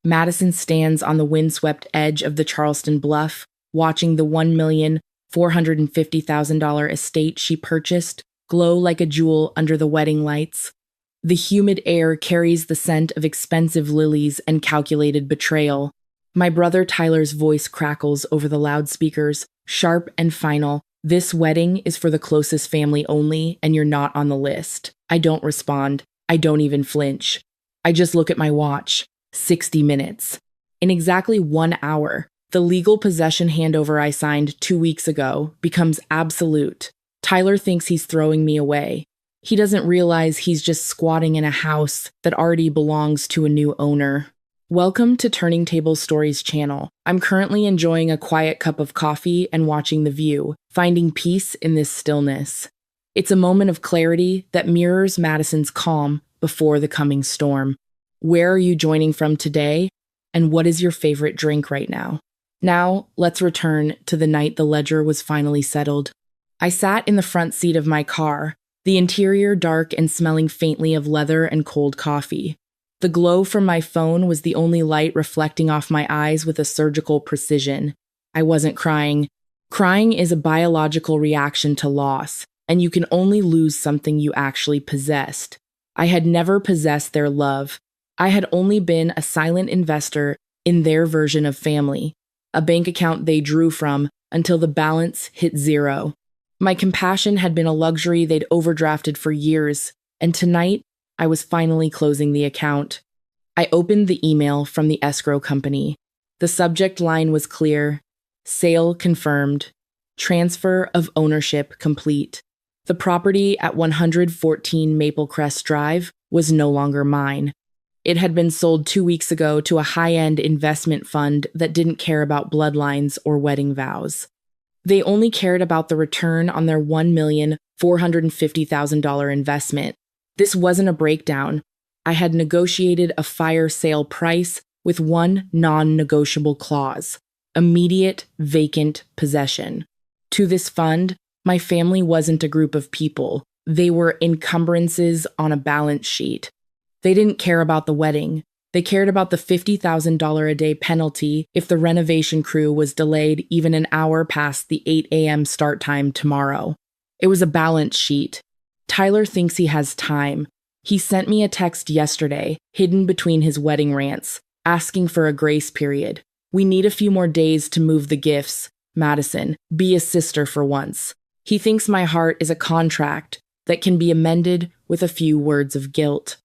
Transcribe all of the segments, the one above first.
Madison stands on the windswept edge of the Charleston Bluff, watching the $1,450,000 estate she purchased glow like a jewel under the wedding lights. The humid air carries the scent of expensive lilies and calculated betrayal. My brother Tyler's voice crackles over the loudspeakers, sharp and final. "This wedding is for the closest family only, and you're not on the list." I don't respond. I don't even flinch. I just look at my watch. 60 minutes. In exactly 1 hour, the legal possession handover I signed 2 weeks ago becomes absolute. Tyler thinks he's throwing me away. He doesn't realize he's just squatting in a house that already belongs to a new owner. Welcome to Turning Table Stories channel. I'm currently enjoying a quiet cup of coffee and watching the view, finding peace in this stillness. It's a moment of clarity that mirrors Madison's calm before the coming storm. Where are you joining from today? And what is your favorite drink right now? Now, let's return to the night the ledger was finally settled. I sat in the front seat of my car, the interior dark and smelling faintly of leather and cold coffee. The glow from my phone was the only light reflecting off my eyes with a surgical precision. I wasn't crying. Crying is a biological reaction to loss, and you can only lose something you actually possessed. I had never possessed their love. I had only been a silent investor in their version of family, a bank account they drew from until the balance hit zero. My compassion had been a luxury they'd overdrafted for years, and tonight I was finally closing the account. I opened the email from the escrow company. The subject line was clear: sale confirmed, transfer of ownership complete. The property at 114 Maple Crest Drive was no longer mine. It had been sold 2 weeks ago to a high-end investment fund that didn't care about bloodlines or wedding vows. They only cared about the return on their $1,450,000 investment. This wasn't a breakdown. I had negotiated a fire sale price with one non-negotiable clause: immediate vacant possession. To this fund, my family wasn't a group of people. They were encumbrances on a balance sheet. They didn't care about the wedding. They cared about the $50,000 a day penalty if the renovation crew was delayed even an hour past the 8 a.m. start time tomorrow. It was a balance sheet. Tyler thinks he has time. He sent me a text yesterday, hidden between his wedding rants, asking for a grace period. "We need a few more days to move the gifts. Madison, be a sister for once." He thinks my heart is a contract that can be amended with a few words of guilt.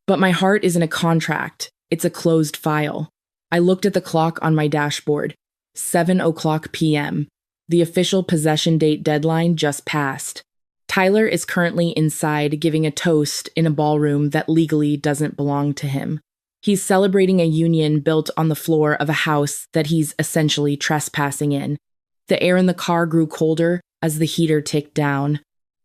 But my heart isn't a contract. It's a closed file. I looked at the clock on my dashboard. 7:00 p.m. The official possession date deadline just passed. Tyler is currently inside giving a toast in a ballroom that legally doesn't belong to him. He's celebrating a union built on the floor of a house that he's essentially trespassing in. The air in the car grew colder as the heater ticked down.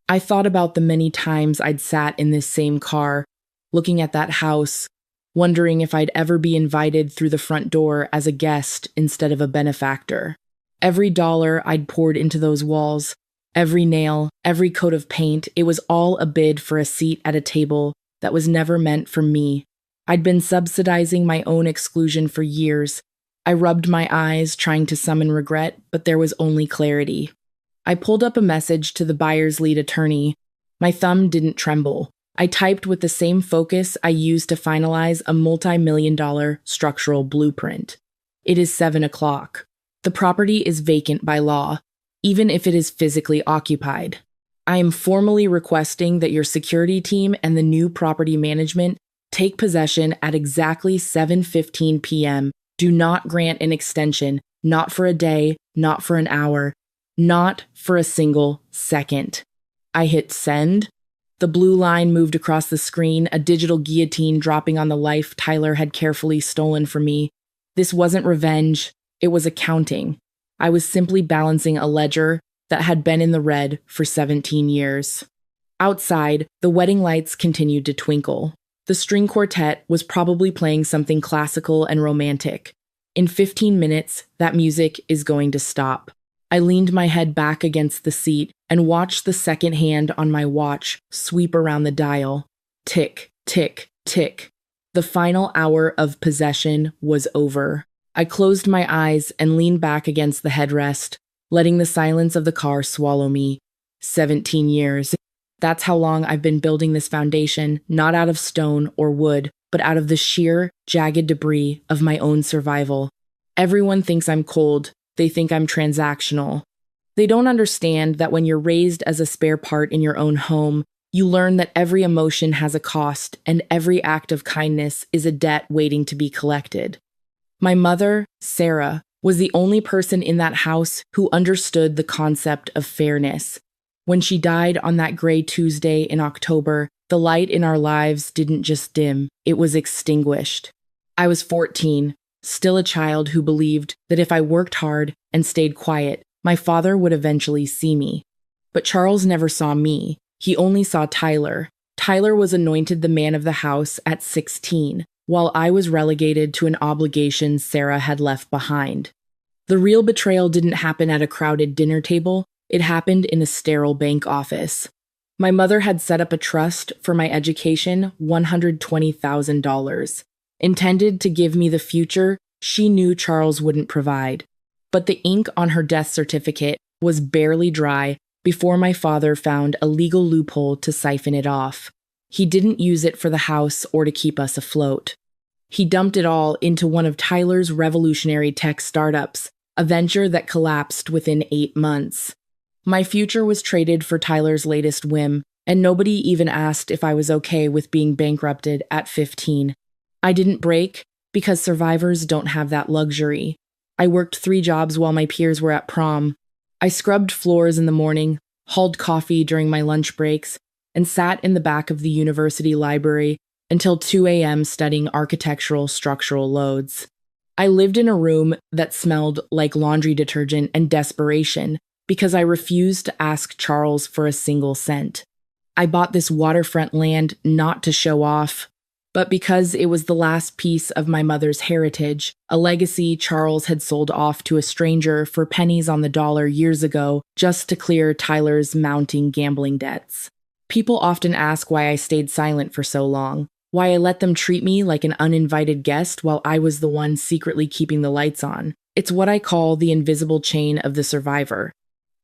I thought about the many times I'd sat in this same car, looking at that house, wondering if I'd ever be invited through the front door as a guest instead of a benefactor. Every dollar I'd poured into those walls, every nail, every coat of paint, it was all a bid for a seat at a table that was never meant for me. I'd been subsidizing my own exclusion for years. I rubbed my eyes, trying to summon regret, but there was only clarity. I pulled up a message to the buyer's lead attorney. My thumb didn't tremble. I typed with the same focus I used to finalize a multi-million-dollar structural blueprint. It is 7:00. The property is vacant by law, even if it is physically occupied. I am formally requesting that your security team and the new property management take possession at exactly 7:15 p.m. Do not grant an extension, not for a day, not for an hour, not for a single second. I hit send. The blue line moved across the screen, a digital guillotine dropping on the life Tyler had carefully stolen from me. This wasn't revenge, it was accounting. I was simply balancing a ledger that had been in the red for 17 years. Outside, the wedding lights continued to twinkle. The string quartet was probably playing something classical and romantic. In 15 minutes, that music is going to stop. I leaned my head back against the seat and watched the second hand on my watch sweep around the dial. Tick, tick, tick. The final hour of possession was over. I closed my eyes and leaned back against the headrest, letting the silence of the car swallow me. 17 years. That's how long I've been building this foundation, not out of stone or wood, but out of the sheer, jagged debris of my own survival. Everyone thinks I'm cold. They think I'm transactional. They don't understand that when you're raised as a spare part in your own home, you learn that every emotion has a cost and every act of kindness is a debt waiting to be collected. My mother, Sarah, was the only person in that house who understood the concept of fairness. When she died on that gray Tuesday in October, the light in our lives didn't just dim, it was extinguished. I was 14, still a child who believed that if I worked hard and stayed quiet, my father would eventually see me. But Charles never saw me. He only saw Tyler. Tyler was anointed the man of the house at 16, while I was relegated to an obligation Sarah had left behind. The real betrayal didn't happen at a crowded dinner table. It happened in a sterile bank office. My mother had set up a trust for my education, $120,000, intended to give me the future she knew Charles wouldn't provide. But the ink on her death certificate was barely dry before my father found a legal loophole to siphon it off. He didn't use it for the house or to keep us afloat. He dumped it all into one of Tyler's revolutionary tech startups, a venture that collapsed within 8 months. My future was traded for Tyler's latest whim, and nobody even asked if I was okay with being bankrupted at 15. I didn't break because survivors don't have that luxury. I worked 3 jobs while my peers were at prom. I scrubbed floors in the morning, hauled coffee during my lunch breaks, and sat in the back of the university library until 2 a.m. studying architectural structural loads. I lived in a room that smelled like laundry detergent and desperation because I refused to ask Charles for a single cent. I bought this waterfront land not to show off, but because it was the last piece of my mother's heritage, a legacy Charles had sold off to a stranger for pennies on the dollar years ago just to clear Tyler's mounting gambling debts. People often ask why I stayed silent for so long, why I let them treat me like an uninvited guest while I was the one secretly keeping the lights on. It's what I call the invisible chain of the survivor.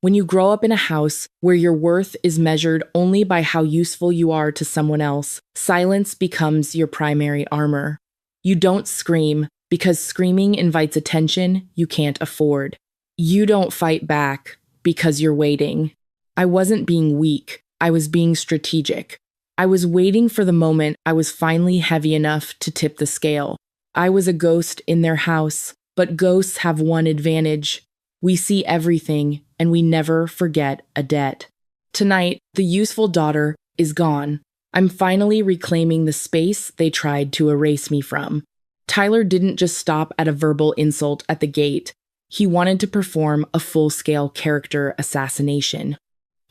When you grow up in a house where your worth is measured only by how useful you are to someone else, silence becomes your primary armor. You don't scream because screaming invites attention you can't afford. You don't fight back because you're waiting. I wasn't being weak. I was being strategic. I was waiting for the moment I was finally heavy enough to tip the scale. I was a ghost in their house, but ghosts have one advantage. We see everything, and we never forget a debt. Tonight, the useful daughter is gone. I'm finally reclaiming the space they tried to erase me from. Tyler didn't just stop at a verbal insult at the gate. He wanted to perform a full-scale character assassination.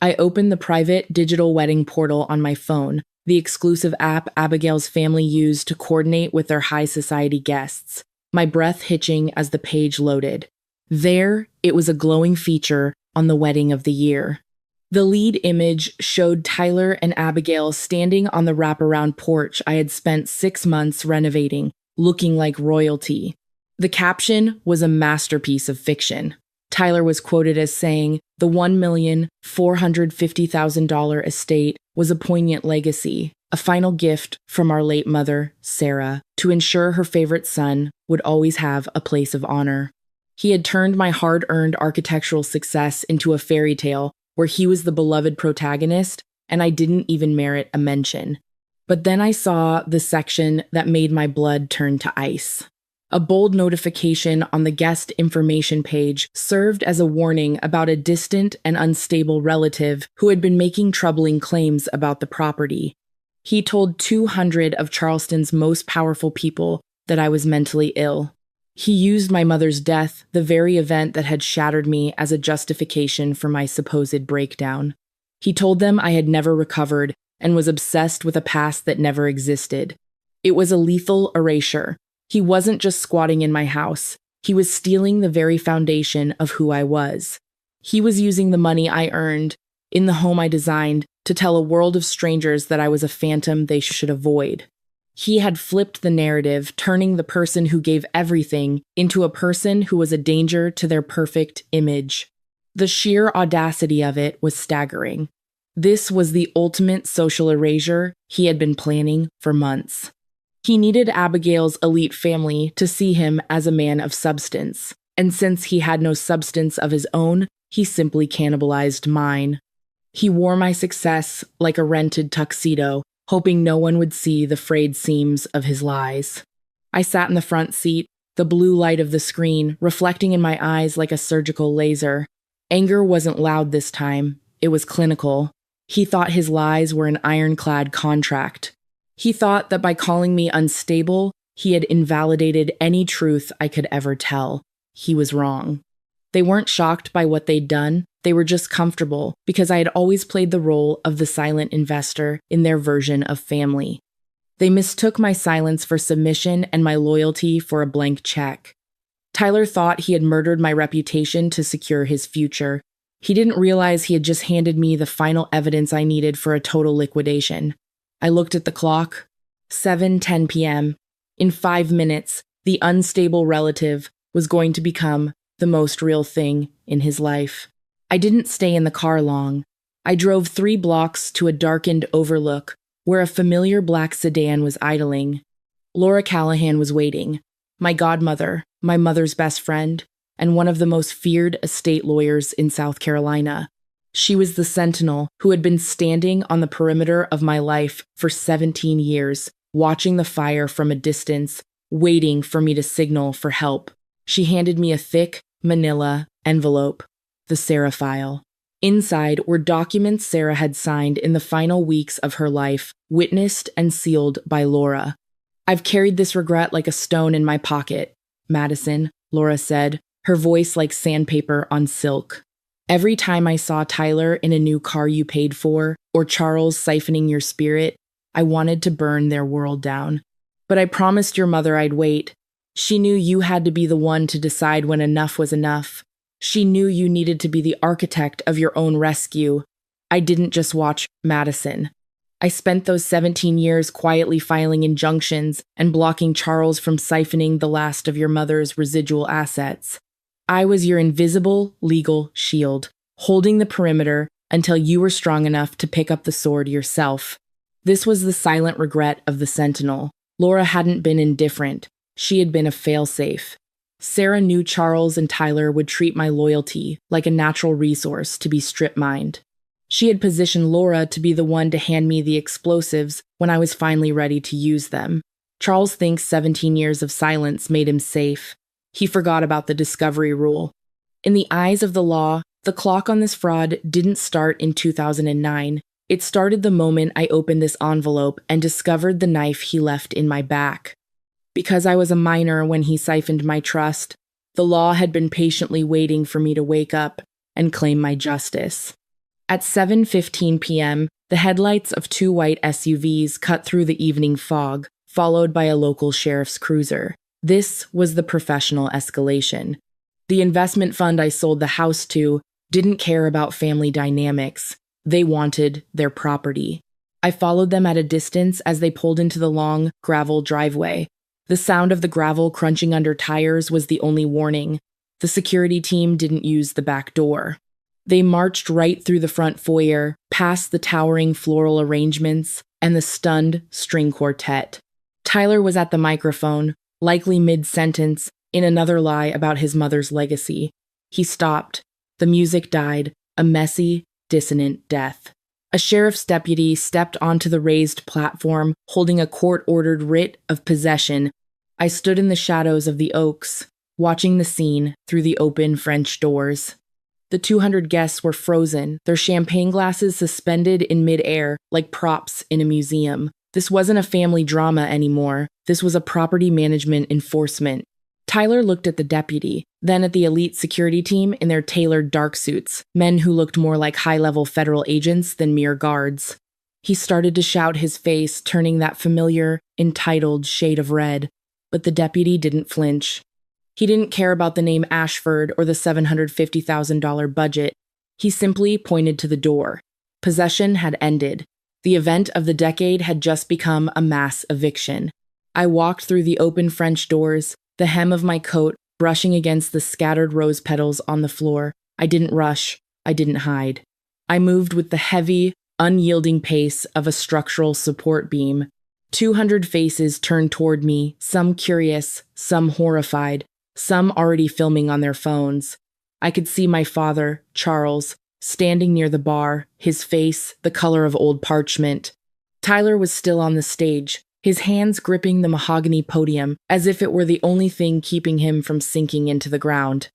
I opened the private digital wedding portal on my phone, the exclusive app Abigail's family used to coordinate with their high society guests, my breath hitching as the page loaded. There, it was a glowing feature on the wedding of the year. The lead image showed Tyler and Abigail standing on the wraparound porch I had spent 6 months renovating, looking like royalty. The caption was a masterpiece of fiction. Tyler was quoted as saying, "The $1,450,000 estate was a poignant legacy, a final gift from our late mother, Sarah, to ensure her favorite son would always have a place of honor." He had turned my hard-earned architectural success into a fairy tale where he was the beloved protagonist, and I didn't even merit a mention. But then I saw the section that made my blood turn to ice. A bold notification on the guest information page served as a warning about a distant and unstable relative who had been making troubling claims about the property. He told 200 of Charleston's most powerful people that I was mentally ill. He used my mother's death, the very event that had shattered me, as a justification for my supposed breakdown. He told them I had never recovered and was obsessed with a past that never existed. It was a lethal erasure. He wasn't just squatting in my house. He was stealing the very foundation of who I was. He was using the money I earned in the home I designed to tell a world of strangers that I was a phantom they should avoid. He had flipped the narrative, turning the person who gave everything into a person who was a danger to their perfect image. The sheer audacity of it was staggering. This was the ultimate social erasure he had been planning for months. He needed Abigail's elite family to see him as a man of substance, and since he had no substance of his own, he simply cannibalized mine. He wore my success like a rented tuxedo, hoping no one would see the frayed seams of his lies. I sat in the front seat, the blue light of the screen reflecting in my eyes like a surgical laser. Anger wasn't loud this time, it was clinical. He thought his lies were an ironclad contract. He thought that by calling me unstable, he had invalidated any truth I could ever tell. He was wrong. They weren't shocked by what they'd done, they were just comfortable because I had always played the role of the silent investor in their version of family. They mistook my silence for submission and my loyalty for a blank check. Tyler thought he had murdered my reputation to secure his future. He didn't realize he had just handed me the final evidence I needed for a total liquidation. I looked at the clock. 7:10 p.m. In 5 minutes, the unstable relative was going to become the most real thing in his life. I didn't stay in the car long. I drove 3 blocks to a darkened overlook where a familiar black sedan was idling. Laura Callahan was waiting, my godmother, my mother's best friend, and one of the most feared estate lawyers in South Carolina. She was the sentinel who had been standing on the perimeter of my life for 17 years, watching the fire from a distance, waiting for me to signal for help. She handed me a thick, manila envelope, the Sarah file. Inside were documents Sarah had signed in the final weeks of her life, witnessed and sealed by Laura. "I've carried this regret like a stone in my pocket, Madison," Laura said, her voice like sandpaper on silk. "Every time I saw Tyler in a new car you paid for, or Charles siphoning your spirit, I wanted to burn their world down. But I promised your mother I'd wait. She knew you had to be the one to decide when enough was enough. She knew you needed to be the architect of your own rescue. I didn't just watch Madison. I spent those 17 years quietly filing injunctions and blocking Charles from siphoning the last of your mother's residual assets. I was your invisible legal shield, holding the perimeter until you were strong enough to pick up the sword yourself." This was the silent regret of the Sentinel. Laura hadn't been indifferent. She had been a failsafe. Sarah knew Charles and Tyler would treat my loyalty like a natural resource to be strip-mined. She had positioned Laura to be the one to hand me the explosives when I was finally ready to use them. Charles thinks 17 years of silence made him safe. He forgot about the discovery rule. In the eyes of the law, the clock on this fraud didn't start in 2009. It started the moment I opened this envelope and discovered the knife he left in my back. Because I was a minor when he siphoned my trust, the law had been patiently waiting for me to wake up and claim my justice. At 7:15 p.m., the headlights of 2 white SUVs cut through the evening fog, followed by a local sheriff's cruiser. This was the professional escalation. The investment fund I sold the house to didn't care about family dynamics. They wanted their property. I followed them at a distance as they pulled into the long, gravel driveway. The sound of the gravel crunching under tires was the only warning. The security team didn't use the back door. They marched right through the front foyer, past the towering floral arrangements and the stunned string quartet. Tyler was at the microphone, likely mid-sentence, in another lie about his mother's legacy. He stopped. The music died, a messy, dissonant death. A sheriff's deputy stepped onto the raised platform, holding a court-ordered writ of possession. I stood in the shadows of the oaks, watching the scene through the open French doors. The 200 guests were frozen, their champagne glasses suspended in midair like props in a museum. This wasn't a family drama anymore. This was a property management enforcement. Tyler looked at the deputy, then at the elite security team in their tailored dark suits, men who looked more like high-level federal agents than mere guards. He started to shout, his face turning that familiar, entitled shade of red, but the deputy didn't flinch. He didn't care about the name Ashford or the $750,000 budget. He simply pointed to the door. Possession had ended. The event of the decade had just become a mass eviction. I walked through the open French doors, the hem of my coat brushing against the scattered rose petals on the floor. I didn't rush. I didn't hide. I moved with the heavy, unyielding pace of a structural support beam. 200 faces turned toward me, some curious, some horrified, some already filming on their phones. I could see my father, Charles, standing near the bar, his face the color of old parchment. Tyler was still on the stage, his hands gripping the mahogany podium as if it were the only thing keeping him from sinking into the ground.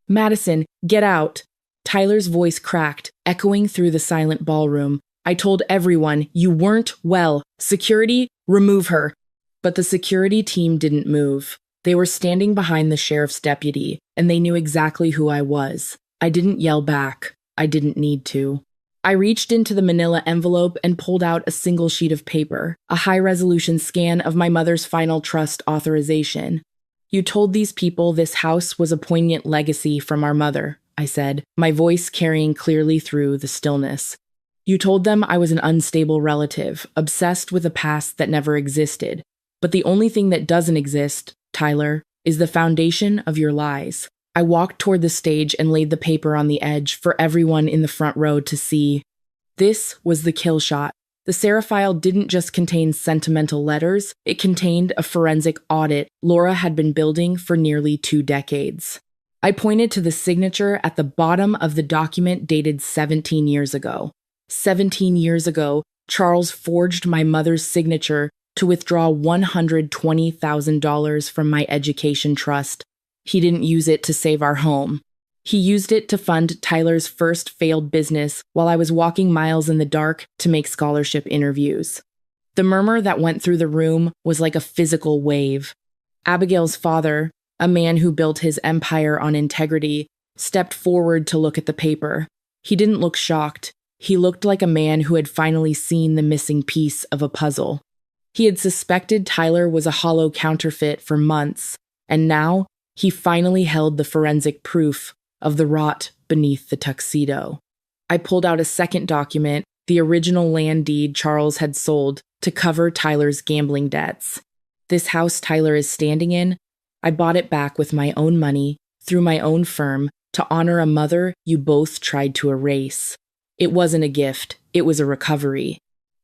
"Madison, get out!" Tyler's voice cracked, echoing through the silent ballroom. "I told everyone you weren't well. Security, remove her." But the security team didn't move. They were standing behind the sheriff's deputy, and they knew exactly who I was. I didn't yell back. I didn't need to. I reached into the manila envelope and pulled out a single sheet of paper, a high-resolution scan of my mother's final trust authorization. "You told these people this house was a poignant legacy from our mother," I said, my voice carrying clearly through the stillness. "You told them I was an unstable relative, obsessed with a past that never existed. But the only thing that doesn't exist, Tyler, is the foundation of your lies." I walked toward the stage and laid the paper on the edge for everyone in the front row to see. This was the kill shot. The Serifile didn't just contain sentimental letters, it contained a forensic audit Laura had been building for nearly 2 decades. I pointed to the signature at the bottom of the document dated 17 years ago. 17 years ago, Charles forged my mother's signature to withdraw $120,000 from my education trust. He didn't use it to save our home. He used it to fund Tyler's first failed business while I was walking miles in the dark to make scholarship interviews. The murmur that went through the room was like a physical wave. Abigail's father, a man who built his empire on integrity, stepped forward to look at the paper. He didn't look shocked. He looked like a man who had finally seen the missing piece of a puzzle. He had suspected Tyler was a hollow counterfeit for months, and now he finally held the forensic proof of the rot beneath the tuxedo. I pulled out a second document, the original land deed Charles had sold to cover Tyler's gambling debts. This house Tyler is standing in, I bought it back with my own money, through my own firm, to honor a mother you both tried to erase. It wasn't a gift, it was a recovery.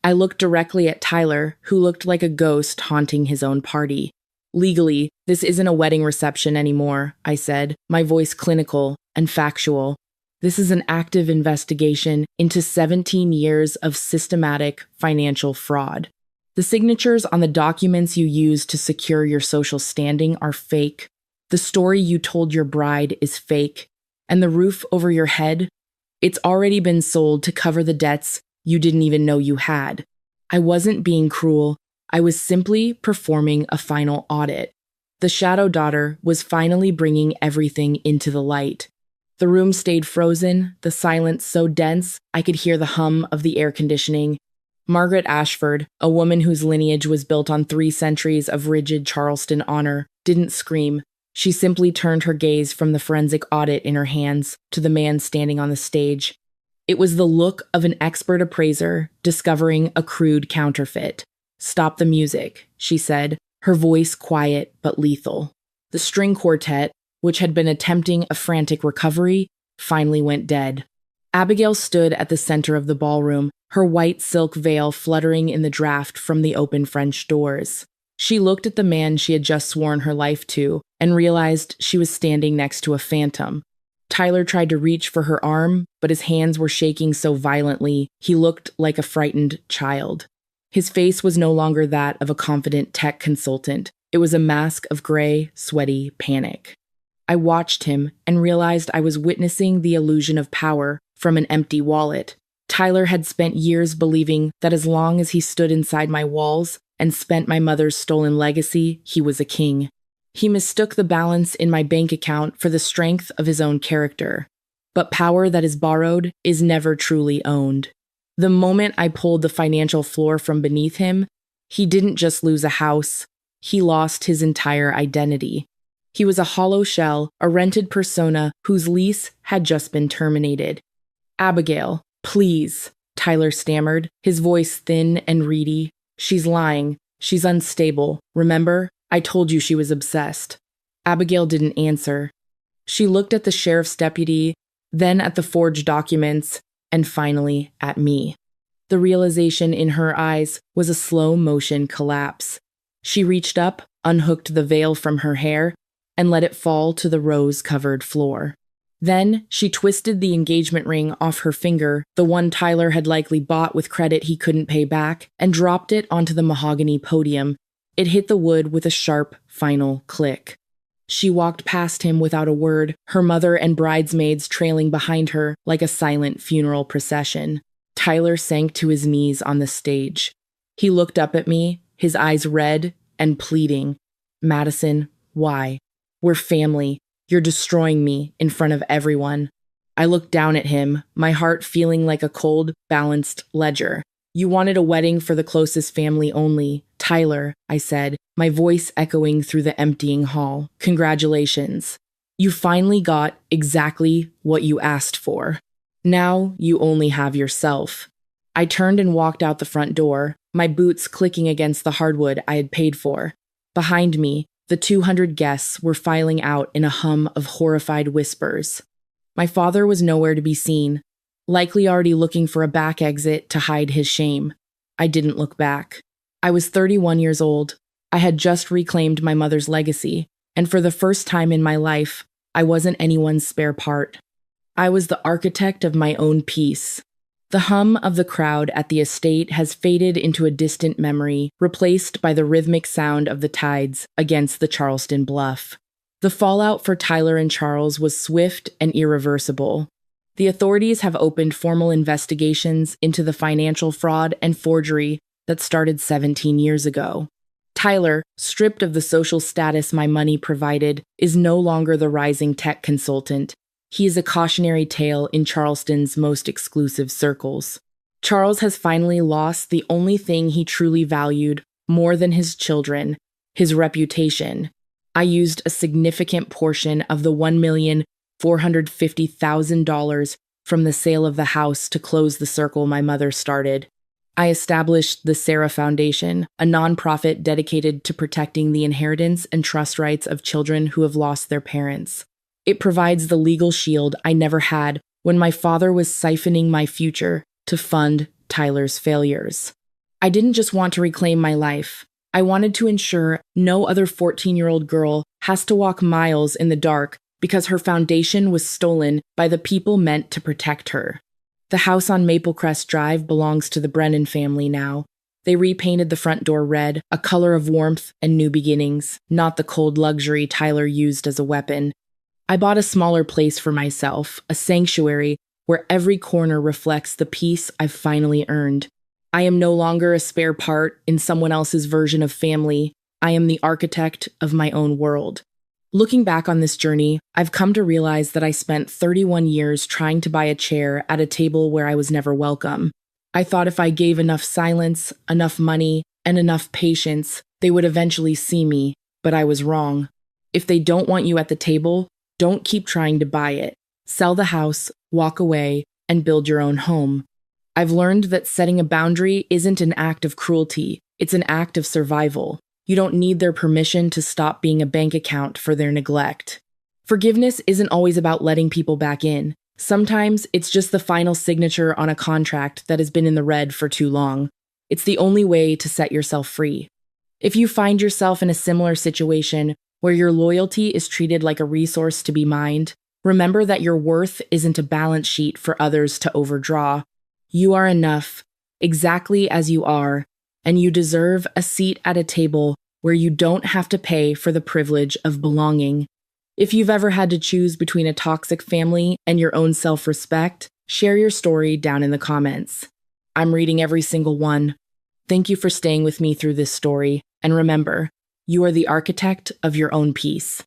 I looked directly at Tyler, who looked like a ghost haunting his own party. "Legally, this isn't a wedding reception anymore," I said, my voice clinical and factual. "This is an active investigation into 17 years of systematic financial fraud. The signatures on the documents you used to secure your social standing are fake. The story you told your bride is fake. And the roof over your head, it's already been sold to cover the debts you didn't even know you had. I wasn't being cruel. I was simply performing a final audit. The shadow daughter was finally bringing everything into the light." The room stayed frozen, the silence so dense I could hear the hum of the air conditioning. Margaret Ashford, a woman whose lineage was built on 3 centuries of rigid Charleston honor, didn't scream. She simply turned her gaze from the forensic audit in her hands to the man standing on the stage. It was the look of an expert appraiser discovering a crude counterfeit. "Stop the music," she said, her voice quiet but lethal. The string quartet, which had been attempting a frantic recovery, finally went dead. Abigail stood at the center of the ballroom, her white silk veil fluttering in the draft from the open French doors. She looked at the man she had just sworn her life to and realized she was standing next to a phantom. Tyler tried to reach for her arm, but his hands were shaking so violently he looked like a frightened child. His face was no longer that of a confident tech consultant. It was a mask of gray, sweaty panic. I watched him and realized I was witnessing the illusion of power from an empty wallet. Tyler had spent years believing that as long as he stood inside my walls and spent my mother's stolen legacy, he was a king. He mistook the balance in my bank account for the strength of his own character. But power that is borrowed is never truly owned. The moment I pulled the financial floor from beneath him, he didn't just lose a house, he lost his entire identity. He was a hollow shell, a rented persona whose lease had just been terminated. "Abigail, please," Tyler stammered, his voice thin and reedy. She's lying. She's unstable. Remember? I told you she was obsessed. Abigail didn't answer. She looked at the sheriff's deputy, then at the forged documents, and finally at me. The realization in her eyes was a slow-motion collapse. She reached up, unhooked the veil from her hair, and let it fall to the rose-covered floor. Then she twisted the engagement ring off her finger, the one Tyler had likely bought with credit he couldn't pay back, and dropped it onto the mahogany podium. It hit the wood with a sharp, final click. She walked past him without a word, her mother and bridesmaids trailing behind her like a silent funeral procession. Tyler sank to his knees on the stage. He looked up at me, his eyes red and pleading. Madison, why? We're family. You're destroying me in front of everyone. I looked down at him, my heart feeling like a cold, balanced ledger. You wanted a wedding for the closest family only. Tyler, I said, my voice echoing through the emptying hall. Congratulations. You finally got exactly what you asked for. Now you only have yourself. I turned and walked out the front door, my boots clicking against the hardwood I had paid for. Behind me, the 200 guests were filing out in a hum of horrified whispers. My father was nowhere to be seen, likely already looking for a back exit to hide his shame. I didn't look back. I was 31 years old. I had just reclaimed my mother's legacy, and for the first time in my life, I wasn't anyone's spare part. I was the architect of my own peace. The hum of the crowd at the estate has faded into a distant memory, replaced by the rhythmic sound of the tides against the Charleston bluff. The fallout for Tyler and Charles was swift and irreversible. The authorities have opened formal investigations into the financial fraud and forgery that started 17 years ago. Tyler, stripped of the social status my money provided, is no longer the rising tech consultant. He is a cautionary tale in Charleston's most exclusive circles. Charles has finally lost the only thing he truly valued more than his children, his reputation. I used a significant portion of the $1,450,000 from the sale of the house to close the circle my mother started. I established the Sarah Foundation, a nonprofit dedicated to protecting the inheritance and trust rights of children who have lost their parents. It provides the legal shield I never had when my father was siphoning my future to fund Tyler's failures. I didn't just want to reclaim my life. I wanted to ensure no other 14-year-old girl has to walk miles in the dark because her foundation was stolen by the people meant to protect her. The house on Maplecrest Drive belongs to the Brennan family now. They repainted the front door red, a color of warmth and new beginnings, not the cold luxury Tyler used as a weapon. I bought a smaller place for myself, a sanctuary where every corner reflects the peace I've finally earned. I am no longer a spare part in someone else's version of family. I am the architect of my own world. Looking back on this journey, I've come to realize that I spent 31 years trying to buy a chair at a table where I was never welcome. I thought if I gave enough silence, enough money, and enough patience, they would eventually see me, but I was wrong. If they don't want you at the table, don't keep trying to buy it. Sell the house, walk away, and build your own home. I've learned that setting a boundary isn't an act of cruelty, it's an act of survival. You don't need their permission to stop being a bank account for their neglect. Forgiveness isn't always about letting people back in. Sometimes it's just the final signature on a contract that has been in the red for too long. It's the only way to set yourself free. If you find yourself in a similar situation where your loyalty is treated like a resource to be mined, remember that your worth isn't a balance sheet for others to overdraw. You are enough, exactly as you are, and you deserve a seat at a table where you don't have to pay for the privilege of belonging. If you've ever had to choose between a toxic family and your own self-respect, share your story down in the comments. I'm reading every single one. Thank you for staying with me through this story, and remember, you are the architect of your own peace.